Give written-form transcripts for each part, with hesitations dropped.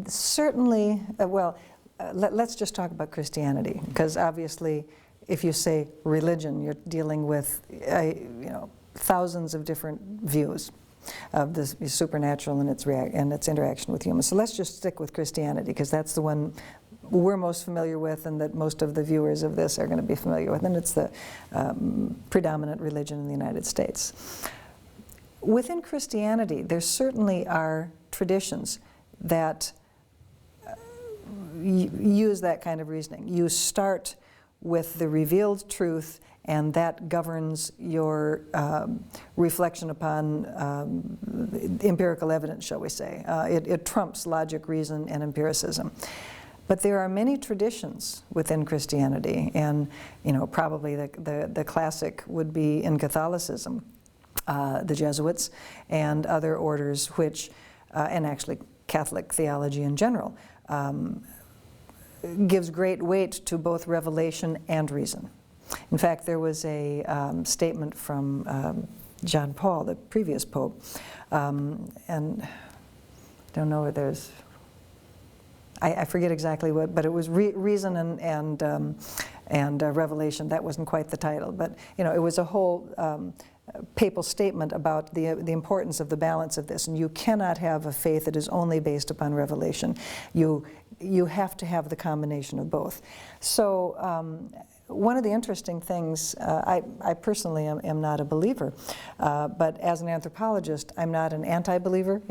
Certainly, let's just talk about Christianity, because obviously if you say religion, you're dealing with thousands of different views of the supernatural and its interaction with humans. So let's just stick with Christianity, because that's the one we're most familiar with and that most of the viewers of this are going to be familiar with, and it's the predominant religion in the United States. Within Christianity, there certainly are traditions that use that kind of reasoning. You start with the revealed truth, and that governs your reflection upon empirical evidence, shall we say. It trumps logic, reason, and empiricism. But there are many traditions within Christianity, and probably the classic would be in Catholicism, the Jesuits and other orders which, and actually Catholic theology in general, gives great weight to both revelation and reason. In fact, there was a statement from John Paul, the previous pope, and I don't know if there's, I forget exactly what, but it was reason and revelation. That wasn't quite the title, but it was a whole papal statement about the importance of the balance of this, and you cannot have a faith that is only based upon revelation. You have to have the combination of both. So one of the interesting things, I personally am not a believer, but as an anthropologist, I'm not an anti-believer.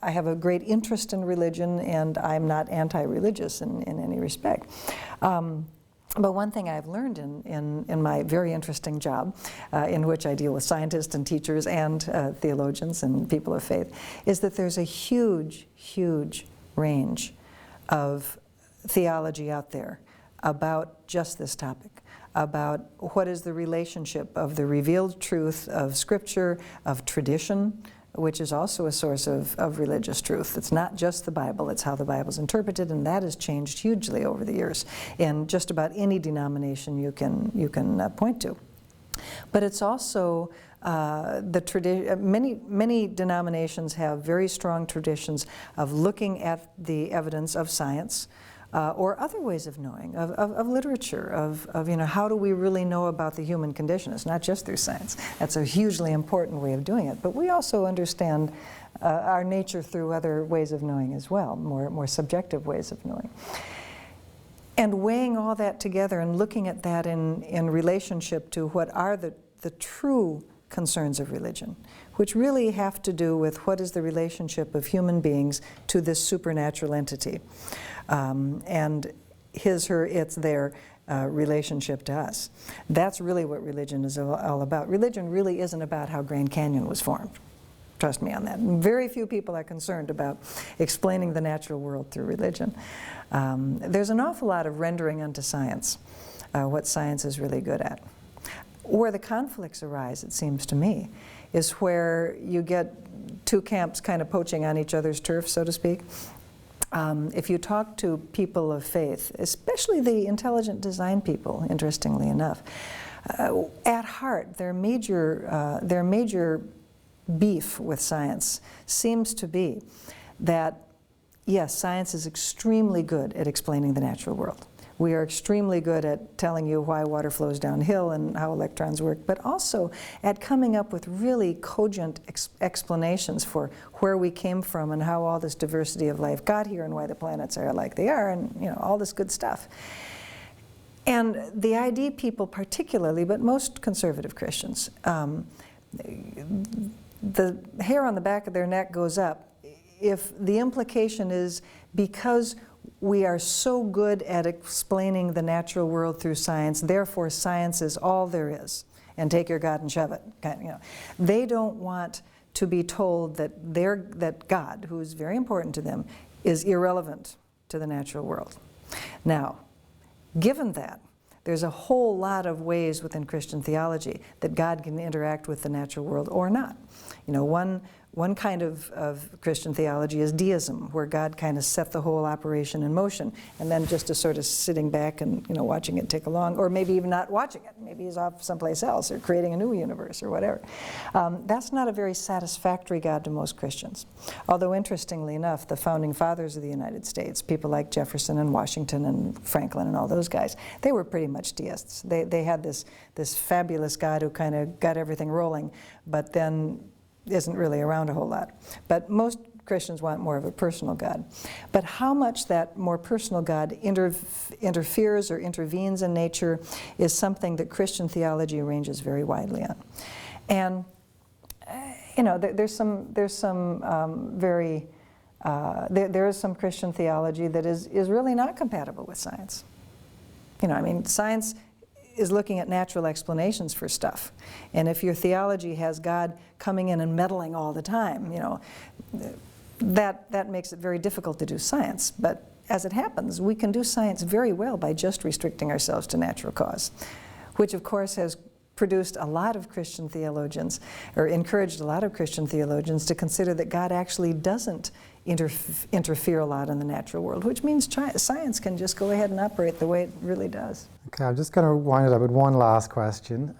I have a great interest in religion, and I'm not anti-religious in any respect. But one thing I've learned in my very interesting job, in which I deal with scientists and teachers and theologians and people of faith, is that there's a huge, huge range of theology out there about just this topic, about what is the relationship of the revealed truth of Scripture, of tradition, which is also a source of religious truth. It's not just the Bible, it's how the Bible's interpreted, and that has changed hugely over the years in just about any denomination you can point to. But it's also the tradition. Many denominations have very strong traditions of looking at the evidence of science, or other ways of knowing, of literature, of how do we really know about the human condition? It's not just through science. That's a hugely important way of doing it. But we also understand our nature through other ways of knowing as well, more subjective ways of knowing. And weighing all that together and looking at that in relationship to what are the true concerns of religion, which really have to do with what is the relationship of human beings to this supernatural entity. And his, her, its, their relationship to us. That's really what religion is all about. Religion really isn't about how Grand Canyon was formed. Trust me on that. Very few people are concerned about explaining the natural world through religion. There's an awful lot of rendering unto science, what science is really good at. Where the conflicts arise, it seems to me, is where you get two camps kind of poaching on each other's turf, so to speak. If you talk to people of faith, especially the intelligent design people, interestingly enough, at heart, their major beef with science seems to be that, yes, science is extremely good at explaining the natural world. We are extremely good at telling you why water flows downhill and how electrons work, but also at coming up with really cogent explanations for where we came from and how all this diversity of life got here and why the planets are like they are, and all this good stuff. And the ID people particularly, but most conservative Christians, the hair on the back of their neck goes up if the implication is because we are so good at explaining the natural world through science, therefore science is all there is, and take your God and shove it. They don't want to be told that God, who is very important to them, is irrelevant to the natural world. Now, given that, there's a whole lot of ways within Christian theology that God can interact with the natural world or not. One kind of Christian theology is deism, where God kind of set the whole operation in motion, and then just is sort of sitting back and watching it tick along, or maybe even not watching it. Maybe he's off someplace else, or creating a new universe, or whatever. That's not a very satisfactory God to most Christians. Although, interestingly enough, the founding fathers of the United States, people like Jefferson and Washington and Franklin and all those guys, they were pretty much deists. They had this fabulous God who kind of got everything rolling, but then isn't really around a whole lot. But most Christians want more of a personal God. But how much that more personal God interferes or intervenes in nature is something that Christian theology ranges very widely on. And there is some Christian theology that is really not compatible with science. Science is looking at natural explanations for stuff. And if your theology has God coming in and meddling all the time, that makes it very difficult to do science. But as it happens, we can do science very well by just restricting ourselves to natural cause, which of course has produced a lot of Christian theologians, or encouraged a lot of Christian theologians to consider that God actually doesn't interfere a lot in the natural world, which means science can just go ahead and operate the way it really does. Okay, I'm just going to wind it up with one last question.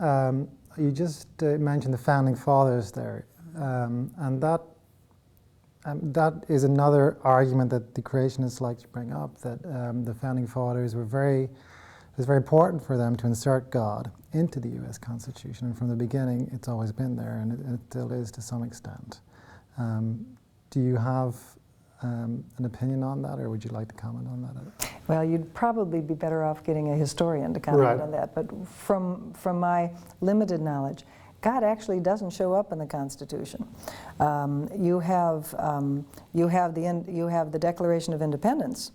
You just mentioned the founding fathers there, and that is another argument that the creationists like to bring up, that the founding fathers it was very important for them to insert God into the U.S. Constitution, and from the beginning it's always been there, and it still is to some extent. Do you have an opinion on that, or would you like to comment on that? Well, you'd probably be better off getting a historian to comment on that, but from my limited knowledge, God actually doesn't show up in the Constitution. You have the Declaration of Independence.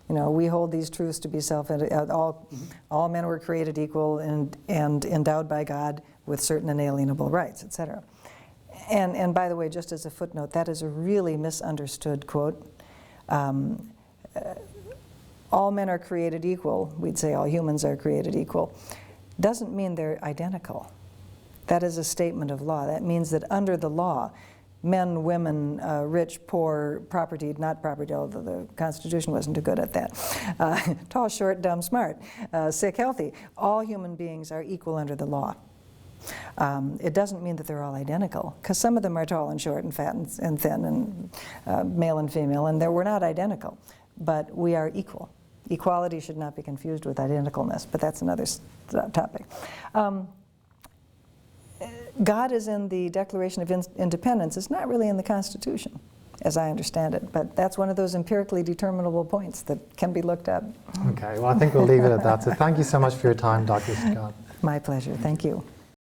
We hold these truths to be all men were created equal and endowed by God with certain inalienable rights, etc. And by the way, just as a footnote, that is a really misunderstood quote. All men are created equal, we'd say all humans are created equal, doesn't mean they're identical. That is a statement of law. That means that under the law, men, women, rich, poor, property, not property, although the Constitution wasn't too good at that, tall, short, dumb, smart, sick, healthy, all human beings are equal under the law. It doesn't mean that they're all identical, because some of them are tall and short and fat and thin and male and female, and we're not identical, but we are equal. Equality should not be confused with identicalness, but that's another topic. God is in the Declaration of Independence. It's not really in the Constitution, as I understand it, but that's one of those empirically determinable points that can be looked at. Okay, well, I think we'll leave it at that. So thank you so much for your time, Dr. Scott. My pleasure. Thank you.